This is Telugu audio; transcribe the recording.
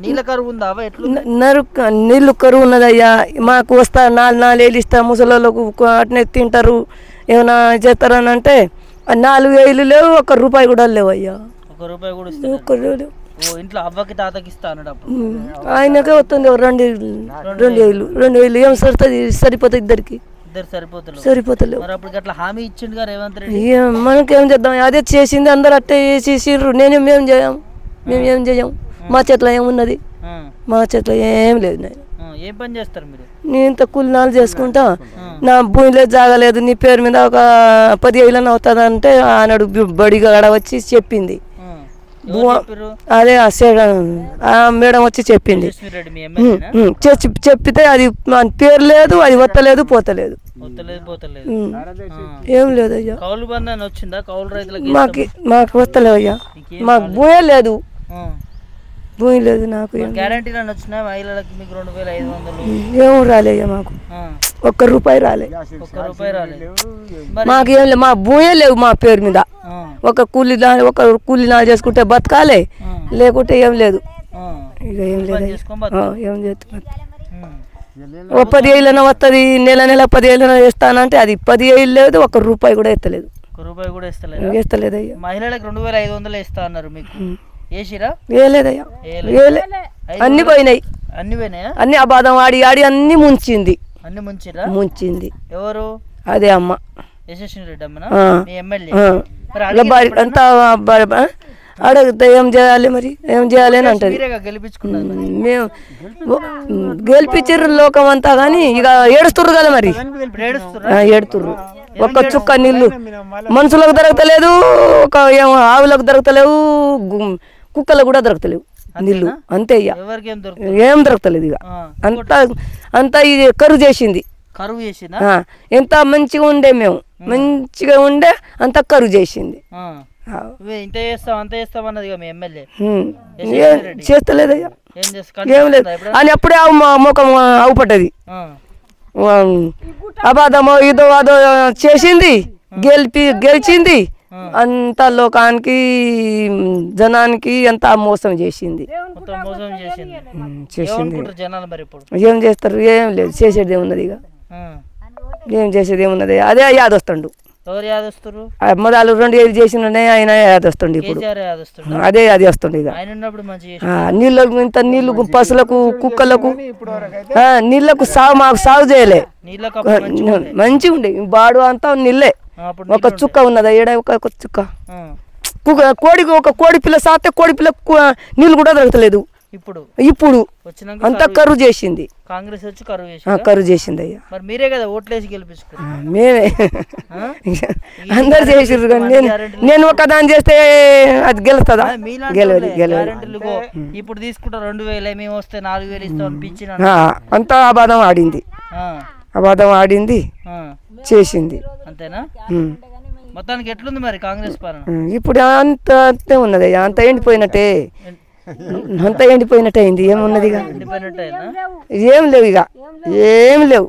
నీళ్ళ కరువు ఉందా? నీళ్ళు కరువు ఉన్నదయ్యా. మాకు వస్తా 4 ఇస్తా, ముసలోళ్ళకు అట్నే తింటారు, ఏమైనా చేస్తారని అంటే 4,000 లేవు, ₹1 కూడా లేవు అయ్యా. ₹1 ఇంట్లో అవ్వకి తాతకి ఇస్తా అన్నప్పుడు ఆయనకే వస్తుంది 2,000 ఏం సరిపోతుంది ఇద్దరికి, సరిపోతలేవు. మనకేం చేద్దాం, అదే చేసింది అందరు అట్టే చేసిర్రు. మేమేం చేయం, మా చేతిలో ఏమున్నది, మా చేతిలో ఏం లేదు. ఏం పని చేస్తారు మీరు? నేను ఇంత కూలినాలు చేసుకుంటా, నా భూమిలో జాగలేదు, నీ పేరు మీద ఒక 10,000 అవుతుంది అంటే ఆనాడు బడిగా వచ్చి చెప్పింది. అదే మేడం వచ్చి చెప్పింది. చెప్పితే అది పేరు లేదు, అది వత్తలేదు, పోతలేదు, ఏం లేదు అయ్యా. మాకు వస్తలేవు అయ్యా, మాకు భూమే లేదు, భూమి లేదు. నాకు ఏం రాలేయ్యా, మాకు ₹1 రాలే. మాకేం లేదు, మా భూమే లేవు మా పేరు మీద. ఒక కూలీనాలు చేసుకుంటే బతకాలి, లేకుంటే ఏం లేదు. ఇక ఏం లేదు, ఏం చేస్తున్నారు. 10,000 వస్తుంది, నెల 10,000 వేస్తానంటే అది 10,000 లేదు, ₹1 కూడా ఎత్తలేదు. ఇస్తలేదు అయ్యా. మహిళలకు 2,500 ఇస్తా అన్నారు, మీకు వేయలేదయ్యా, వేయలే. అన్ని పోయినాయి, అన్ని అబాధం ఆడి ఆడి అన్ని ముంచింది. ముంచింది ఎవరు? అదే అమ్మ అంతా అడిగితే ఏం చేయాలి మరి, ఏం చేయాలి అని అంటది. మేము గెలిపించారు లోకం అంతా, కానీ ఇక ఏడుస్తుర్రు కదా మరి, ఏడుతుర్రు. ఒక్క చుక్క నీళ్ళు మనుషులకు దొరకతలేదు, ఒక ఆవులకు దొరకతలేవు, కుక్కలకు కూడా దొరకతలేవు నీళ్ళు. అంతే ఇక ఏం దొరకతలేదు. ఇక అంతా ఇది కరువు చేసింది. ఎంత మంచిగా ఉండే, మేము మంచిగా ఉండే, అంత కరువు చేసింది. చేస్తలేదయ్యా, ఏం లేదు అని అప్పుడే ముఖం అవుపడ్డది. అబాధమో ఇదో అదో చేసింది, గెలిచింది. అంత లోకానికి జనానికి అంతా మోసం చేసింది. ఏం చేస్తారు, ఏం లేదు, చేసేది ఏమున్నది. ఇక ఏం చేసేది ఏమున్నది, అదే యాదొస్తుండు. మొదలు 2,000 చేసిన ఆయన యాదొస్తుండు. ఇప్పుడు అదే అది వస్తుండే. ఇక నీళ్ళకు ఇంత నీళ్లు పశువులకు, కుక్కలకు, నీళ్ళకు మాకు సాగు చేయలే, మంచిగా ఉండే. బాడు అంతా నీళ్ళే, ఒక చుక్క ఉన్నదా ఏడ, ఒక చుక్క. ఒక కోడి పిల్ల సాతే కోడి పిల్ల నీళ్ళు కూడా దొరకలేదు. ఇప్పుడు అంతా కరువు చేసింది, కాంగ్రెస్ వచ్చి కరువు చేసింది అయ్యా. మీరే కదా ఓట్లేసి గెలిపించుకున్నారు. మేమే, అందరు చేసిర్రు, కానీ నేను ఒకదాన్ని చేస్తే అది గెలుస్తుందా? ఇప్పుడు తీసుకుంటా 2,000, మేము వస్తే 4,000 ఇస్తాం. అంతా అబాధం ఆడింది, అబాధం ఆడింది, చేసింది. అంతేనా? మొత్తానికి ఎట్లుంది మరి కాంగ్రెస్ పాలన? ఇప్పుడు అంతే ఉన్నది, అంత ఎండిపోయినట్టే, అంత ఎండిపోయినట్టు అయింది. ఏమున్నది ఇక, ఏం లేవు, ఇక ఏం లేవు.